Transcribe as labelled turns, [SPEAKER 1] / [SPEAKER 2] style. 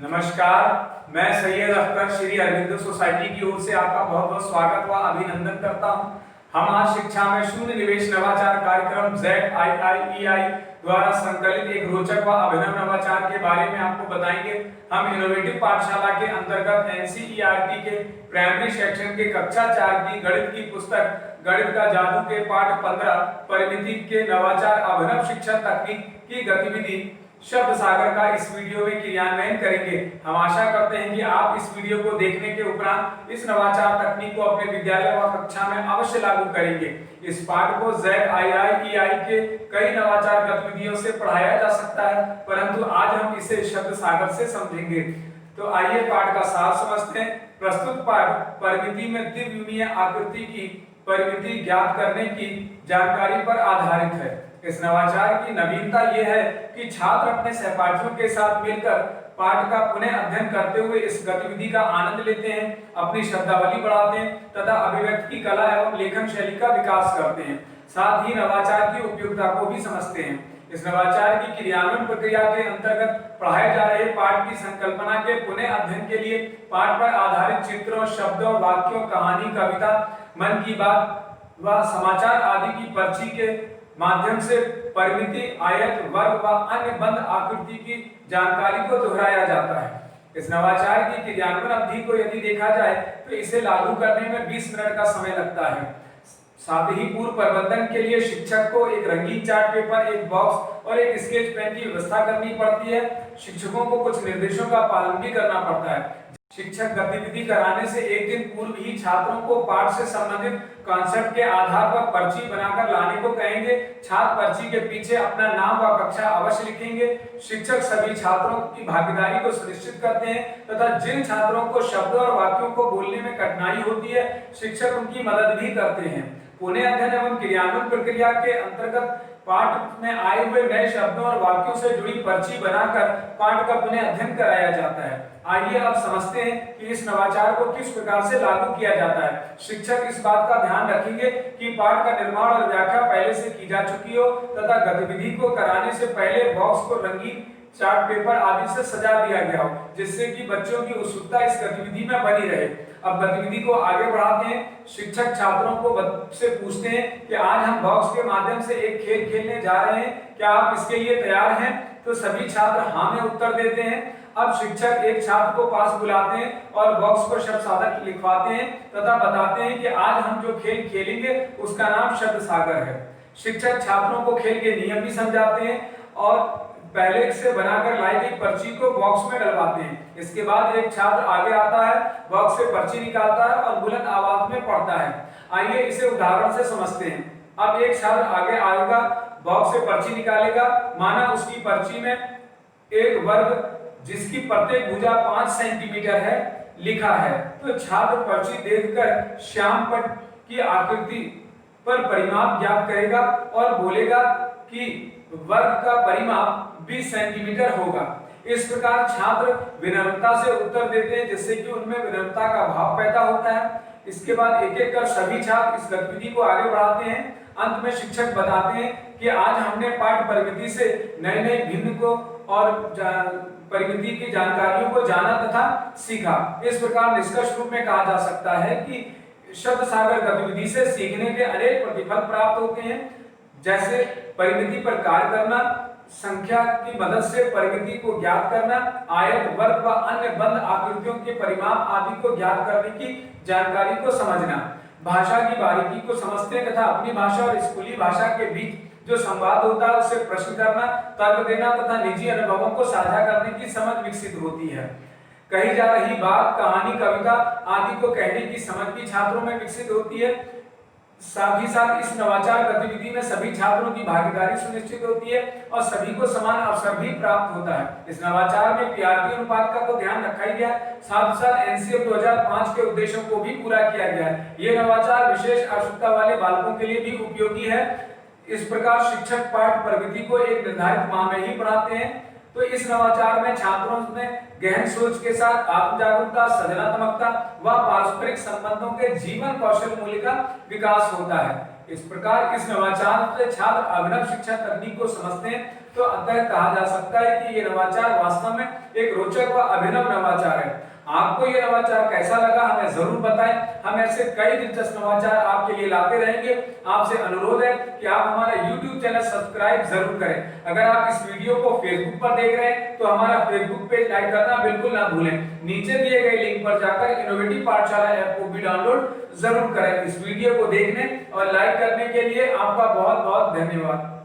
[SPEAKER 1] नमस्कार, मैं सैयद अख्तर श्री अरविंदो सोसाइटी की ओर से आपका बहुत बहुत स्वागत व अभिनंदन करता हूं। हम आज शिक्षा में शून्य निवेश नवाचार कार्यक्रम ZIIEI द्वारा संकलित एक रोचक व अभिनव नवाचार के बारे में आपको बताएंगे। हम इनोवेटिव पाठशाला के अंतर्गत NCERT के प्राइमरी सेक्शन के कक्षा 4 की गणित की पुस्तक गणित का जादू के पाठ 15 परिमिति के नवाचार अभिनव शिक्षा तकनीक की गतिविधि शब्द सागर का इस वीडियो में क्रियान्वयन करेंगे। हम आशा करते हैं कि आप इस वीडियो को देखने के उपरांत इस नवाचार तकनीक को अपने विद्यालय व कक्षा में अवश्य लागू करेंगे। इस पाठ को ZIIEI के कई नवाचार गतिविधियों से पढ़ाया जा सकता है, परंतु आज हम इसे शब्द सागर से समझेंगे। तो आइए पाठ का सार समझते हैं। प्रस्तुत पाठ परिमिति में द्विविमीय आकृति की परिमिति ज्ञात करने की जानकारी पर आधारित है। इस नवाचार की नवीनता यह है कि छात्र अपने सहपाठियों के साथ मिलकर पाठ का पुनः अध्ययन करते हुए इस गतिविधि का आनंद लेते हैं, अपनी शब्दावली बढ़ाते हैं तथा अभिव्यक्ति की कला एवं लेखन शैली का विकास करते हैं। साथ ही नवाचार की उपयोगिता को भी समझते हैं। इस नवाचार की क्रियान्वयन प्रक्रिया के अंतर्गत पढ़ाए जा रहे पाठ की संकल्पना के पुनः अध्ययन के लिए पाठ पर आधारित चित्रों, शब्दों, वाक्यों, कहानी, कविता, मन की बात व समाचार आदि की पर्ची के माध्यम से परिमिति, आयत, वर्ग व अन्य बंद आकृति की जानकारी को दोहराया जाता है। इस नवाचार की क्रियान्वयन अवधि को यदि देखा जाए तो इसे लागू करने में 20 मिनट का समय लगता है। साथ ही पूर्व प्रबंधन के लिए शिक्षक को एक रंगीन चार्ट पेपर, एक बॉक्स और एक स्केच पेन की व्यवस्था करनी पड़ती है। शिक्षकों को कुछ निर्देशों का पालन भी करना पड़ता है। शिक्षक गतिविधि कराने से एक दिन पूर्व ही छात्रों को पाठ से संबंधित कॉन्सेप्ट के आधार पर पर्ची बनाकर लाने को कहेंगे। छात्र पर्ची के पीछे अपना नाम व कक्षा अवश्य लिखेंगे। शिक्षक सभी छात्रों की भागीदारी को सुनिश्चित करते हैं तथा जिन छात्रों को शब्दों और वाक्यों को बोलने में कठिनाई होती है, शिक्षक उनकी मदद भी करते हैं। पुनः अध्ययन एवं क्रियान्वयन प्रक्रिया के अंतर्गत पाठ में आए हुए नए शब्दों और वाक्यों से जुड़ी पर्ची बनाकर पाठ का पुनः अध्ययन कराया जाता है। आइए अब समझते हैं कि इस नवाचार को किस प्रकार से लागू किया जाता है। शिक्षक इस बात का ध्यान रखेंगे कि पाठ का निर्माण और व्याख्या पहले से की जा चुकी हो तथा गतिविधि को कराने से पहले बॉक्स को रंगीन चार्ट पेपर आदि से सजा दिया गया हो, जिससे कि बच्चों की उत्सुकता इस गतिविधि में बनी रहे। अब गतिविधि को आगे बढ़ाते हैं। शिक्षक छात्रों को से पूछते हैं कि आज हम बॉक्स के माध्यम से एक खेल खेलने जा रहे हैं, क्या आप इसके लिए तैयार हैं? तो सभी छात्र हाँ में उत्तर देते हैं। अब शिक्षक एक छात्र को पास बुलाते हैं और बॉक्स पर शब्द सागर लिखवाते हैं तथा बताते हैं कि आज हम जो खेल खेलेंगे उसका नाम शब्द सागर है। शिक्षक छात्रों को खेल के नियम भी समझाते हैं और पहले से बनाकर लाई गई पर्ची को बॉक्स में डलवाते हैं। इसके बाद एक छात्र आगे आता है, बॉक्स से पर्ची निकालता है और बुलंद आवाज में पढ़ता है। आइए इसे उदाहरण से समझते हैं। अब एक छात्र आगे आएगा, बॉक्स से पर्ची निकालेगा। माना उसकी पर्ची में एक वर्ग जिसकी प्रत्येक भुजा 5 सेंटीमीटर है लिखा है, तो छात्र पर्ची देखकर श्याम पट की आकृति पर परिमाप ज्ञात करेगा और बोलेगा कि वर्ग का परिमाप 20 सेंटीमीटर होगा। इस प्रकार छात्र विनम्रता से उत्तर देते हैं, जिससे कि उनमें विनम्रता का भाव पैदा होता है। इसके बाद एक एक कर सभी छात्र इस गतिविधि को आगे बढ़ाते हैं। अंत में शिक्षक बताते हैं कि आज हमने पाठ परिमिति से नए नए भिन्न को और परिमिति की जानकारियों को जाना तथा सीखा। इस प्रकार निष्कर्ष रूप में कहा जा सकता है कि शब्द सागर गतिविधि से सीखने के अनेक प्रतिफल प्राप्त होते हैं, जैसे परिमिति पर कार्य करना, संख्या की मदद से परिमिति को ज्ञात करना, आयत, वर्ग व अन्य बंद आकृतियों के परिमाप आदि को ज्ञात करने की जानकारी को समझना, भाषा की बारीकी को समझते तथा अपनी भाषा और स्कूली भाषा के बीच जो संवाद होता है उससे प्रश्न करना, तर्क देना तथा निजी अनुभवों को साझा करने की समझ विकसित होती है। कही जा रही बात, कहानी, कविता आदि को कहने की समझ भी छात्रों में विकसित होती है। साथ ही साथ इस नवाचार गतिविधि में सभी छात्रों की भागीदारी सुनिश्चित होती है और सभी को समान अवसर भी प्राप्त होता है। इस नवाचार में पीआरटी अनुपात का तो ध्यान रखा ही गया है, साथ ही साथ एनसीएफ 2005 के उद्देश्यों को भी पूरा किया गया है। ये नवाचार विशेष आवश्यकता वाले बालकों के लिए भी उपयोगी है। इस प्रकार शिक्षक पाठ प्रगति को एक निर्धारित माह में ही पढ़ाते हैं। तो इस नवाचार में छात्रों में गहन सोच के साथ आत्म जागरूकता, सृजनात्मकता व पारस्परिक संबंधों के जीवन कौशल मूल्य का विकास होता है। इस प्रकार इस नवाचार से छात्र अभिनव शिक्षा तकनीक को समझते हैं तो अतः कहा जा सकता है कि ये नवाचार वास्तव में एक रोचक व अभिनव नवाचार है। आपको ये नवाचार कैसा लगा हमें जरूर बताएं। हम ऐसे कई दिलचस्प नवाचार आपके लिए लाते रहेंगे। आपसे अनुरोध है कि आप हमारा YouTube चैनल सब्सक्राइब जरूर करें। अगर आप इस वीडियो को फेसबुक पर देख रहे हैं तो हमारा फेसबुक पेज लाइक करना बिल्कुल ना भूलें। नीचे दिए गए लिंक पर जाकर इनोवेटिव पाठशाला ऐप को भी डाउनलोड जरूर करें। इस वीडियो को देखने और लाइक करने के लिए आपका बहुत बहुत धन्यवाद।